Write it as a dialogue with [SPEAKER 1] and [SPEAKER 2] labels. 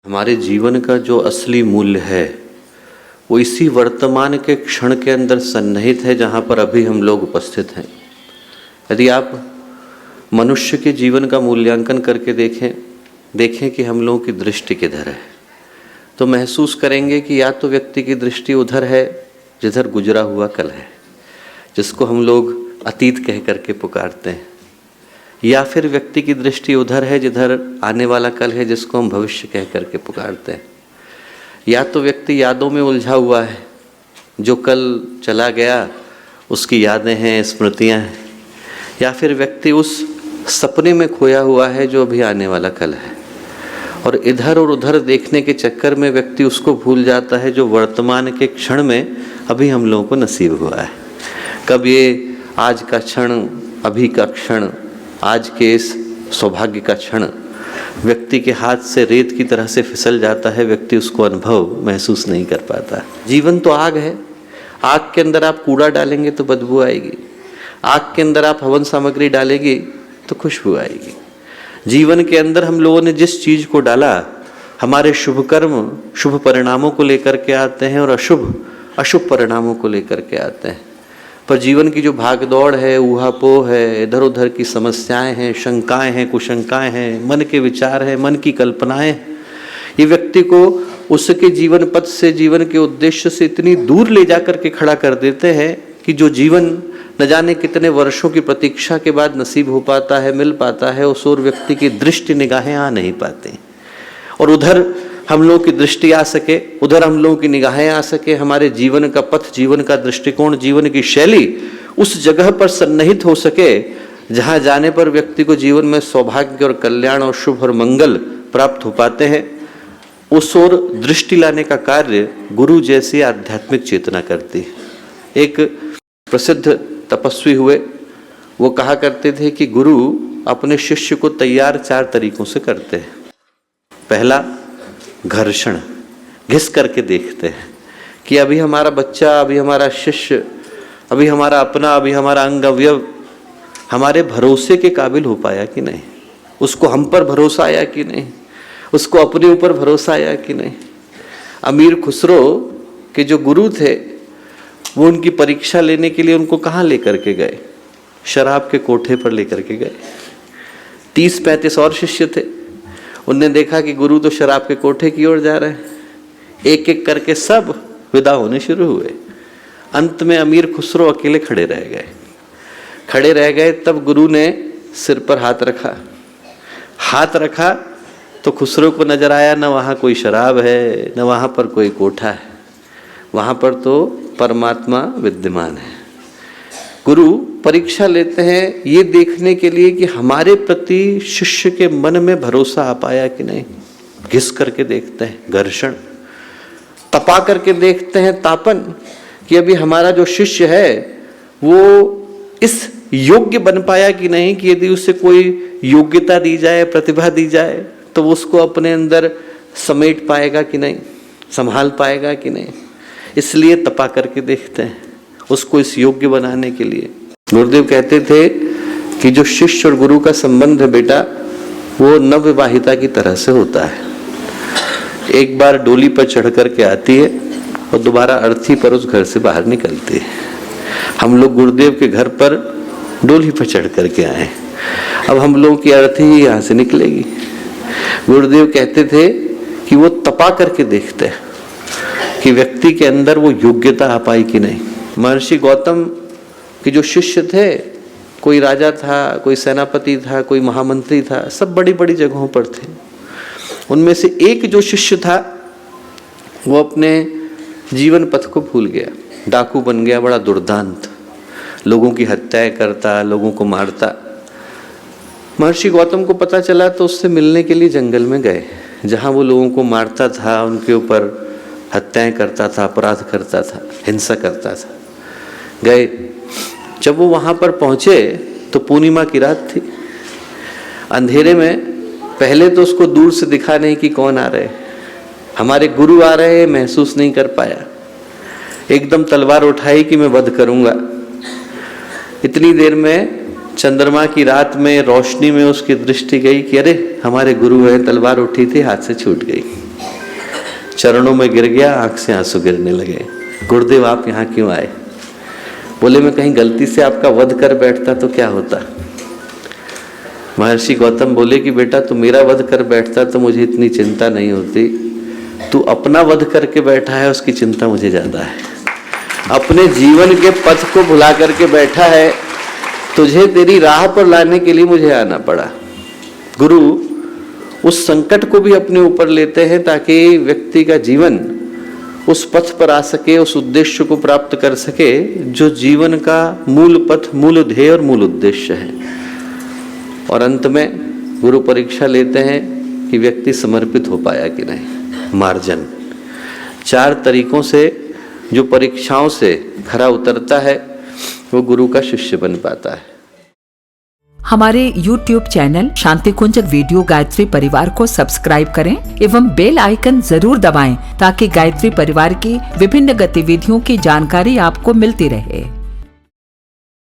[SPEAKER 1] हमारे जीवन का जो असली मूल्य है वो इसी वर्तमान के क्षण के अंदर सन्निहित है जहाँ पर अभी हम लोग उपस्थित हैं। यदि आप मनुष्य के जीवन का मूल्यांकन करके देखें कि हम लोगों की दृष्टि किधर है, तो महसूस करेंगे कि या तो व्यक्ति की दृष्टि उधर है जिधर गुजरा हुआ कल है, जिसको हम लोग अतीत कह करके पुकारते हैं, या फिर व्यक्ति की दृष्टि उधर है जिधर आने वाला कल है, जिसको हम भविष्य कह करके पुकारते हैं। या तो व्यक्ति यादों में उलझा हुआ है, जो कल चला गया उसकी यादें हैं, स्मृतियां हैं, या फिर व्यक्ति उस सपने में खोया हुआ है जो अभी आने वाला कल है। और इधर और उधर देखने के चक्कर में व्यक्ति उसको भूल जाता है जो वर्तमान के क्षण में अभी हम लोगों को नसीब हुआ है। कब ये आज का क्षण, अभी का क्षण, आज के इस सौभाग्य का क्षण व्यक्ति के हाथ से रेत की तरह से फिसल जाता है, व्यक्ति उसको अनुभव महसूस नहीं कर पाता। जीवन तो आग है, आग के अंदर आप कूड़ा डालेंगे तो बदबू आएगी, आग के अंदर आप हवन सामग्री डालेंगे तो खुशबू आएगी। जीवन के अंदर हम लोगों ने जिस चीज़ को डाला, हमारे शुभ कर्म शुभ परिणामों को लेकर के आते हैं और अशुभ अशुभ परिणामों को लेकर के आते हैं। पर जीवन की जो भागदौड़ है, ऊहापोह है, इधर उधर की समस्याएं हैं, शंकाएं हैं, कुशंकाएं हैं, मन के विचार हैं, मन की कल्पनाएं, ये व्यक्ति को उसके जीवन पथ से, जीवन के उद्देश्य से इतनी दूर ले जाकर के खड़ा कर देते हैं कि जो जीवन न जाने कितने वर्षों की प्रतीक्षा के बाद नसीब हो पाता है, मिल पाता है, उस और व्यक्ति की दृष्टि निगाहें आ नहीं पाती। और उधर हम लोगों की दृष्टि आ सके, उधर हम लोगों की निगाहें आ सके, हमारे जीवन का पथ, जीवन का दृष्टिकोण, जीवन की शैली उस जगह पर सन्निहित हो सके जहाँ जाने पर व्यक्ति को जीवन में सौभाग्य और कल्याण और शुभ और मंगल प्राप्त हो पाते हैं। उस ओर दृष्टि लाने का कार्य गुरु जैसी आध्यात्मिक चेतना करती है। एक प्रसिद्ध तपस्वी हुए, वो कहा करते थे कि गुरु अपने शिष्य को तैयार 4 तरीकों से करते हैं। पहला, घर्षण, घिस करके देखते हैं कि अभी हमारा बच्चा, अभी हमारा शिष्य, अभी हमारा अपना, अभी हमारा अंग अवयव हमारे भरोसे के काबिल हो पाया कि नहीं, उसको हम पर भरोसा आया कि नहीं, उसको अपने ऊपर भरोसा आया कि नहीं। अमीर खुसरो के जो गुरु थे वो उनकी परीक्षा लेने के लिए उनको कहाँ लेकर के गए? शराब के कोठे पर लेकर के गए। 30-35 और शिष्य थे, उनने देखा कि गुरु तो शराब के कोठे की ओर जा रहे हैं। एक एक करके सब विदा होने शुरू हुए। अंत में अमीर खुसरो अकेले खड़े रह गए। तब गुरु ने सिर पर हाथ रखा तो खुसरो को नजर आया, न वहाँ कोई शराब है, न वहाँ पर कोई कोठा है, वहाँ पर तो परमात्मा विद्यमान है। गुरु परीक्षा लेते हैं ये देखने के लिए कि हमारे प्रति शिष्य के मन में भरोसा आ पाया कि नहीं। घिस करके देखते हैं घर्षण, तपा करके देखते हैं तापन, कि अभी हमारा जो शिष्य है वो इस योग्य बन पाया कि नहीं, कि यदि उसे कोई योग्यता दी जाए, प्रतिभा दी जाए, तो वो उसको अपने अंदर समेट पाएगा कि नहीं, संभाल पाएगा कि नहीं। इसलिए तपा करके देखते हैं उसको इस योग्य बनाने के लिए। गुरुदेव कहते थे कि जो शिष्य और गुरु का संबंध है बेटा, वो नवविवाहिता की तरह से होता है। एक बार डोली पर चढ़ करके आती है और दोबारा अर्थी पर उस घर से बाहर निकलती है। हम लोग गुरुदेव के घर पर डोली पर चढ़ करके आए, अब हम लोगों की अर्थी ही यहाँ से निकलेगी। गुरुदेव कहते थे कि वो तपा करके देखते हैं कि व्यक्ति के अंदर वो योग्यता आ पाई कि नहीं। महर्षि गौतम के जो शिष्य थे, कोई राजा था, कोई सेनापति था, कोई महामंत्री था, सब बड़ी बड़ी जगहों पर थे। उनमें से एक जो शिष्य था वो अपने जीवन पथ को भूल गया, डाकू बन गया, बड़ा दुर्दांत, लोगों की हत्याएं करता, लोगों को मारता। महर्षि गौतम को पता चला तो उससे मिलने के लिए जंगल में गए, जहाँ वो लोगों को मारता था, उनके ऊपर हत्याएं करता था, अपराध करता था, हिंसा करता था। गए, जब वो वहाँ पर पहुँचे तो पूर्णिमा की रात थी। अंधेरे में पहले तो उसको दूर से दिखा नहीं कि कौन आ रहे, हमारे गुरु आ रहे हैं, महसूस नहीं कर पाया। एकदम तलवार उठाई कि मैं वध करूँगा। इतनी देर में चंद्रमा की रात में रोशनी में उसकी दृष्टि गई कि अरे हमारे गुरु हैं, तलवार उठी थी, हाथ से छूट गई। चरणों में गिर गया, आंख से आंसू गिरने लगे। गुरुदेव आप यहाँ क्यों आए? बोले मैं कहीं गलती से आपका वध कर बैठता तो क्या होता? महर्षि गौतम बोले कि बेटा तू मेरा वध कर बैठता तो मुझे इतनी चिंता नहीं होती, तू अपना वध करके बैठा है उसकी चिंता मुझे ज्यादा है। अपने जीवन के पथ को भुला करके बैठा है, तुझे तेरी राह पर लाने के लिए मुझे आना पड़ा। गुरु उस संकट को भी अपने ऊपर लेते हैं ताकि व्यक्ति का जीवन उस पथ पर आ सके, उस उद्देश्य को प्राप्त कर सके जो जीवन का मूल पथ, मूल ध्येय और मूल उद्देश्य है। और अंत में गुरु परीक्षा लेते हैं कि व्यक्ति समर्पित हो पाया कि नहीं। मार्जन 4 तरीकों से जो परीक्षाओं से खरा उतरता है वो गुरु का शिष्य बन पाता है।
[SPEAKER 2] हमारे YouTube चैनल शांति कुंज वीडियो गायत्री परिवार को सब्सक्राइब करें एवं बेल आइकन जरूर दबाएं ताकि गायत्री परिवार की विभिन्न गतिविधियों की जानकारी आपको मिलती रहे।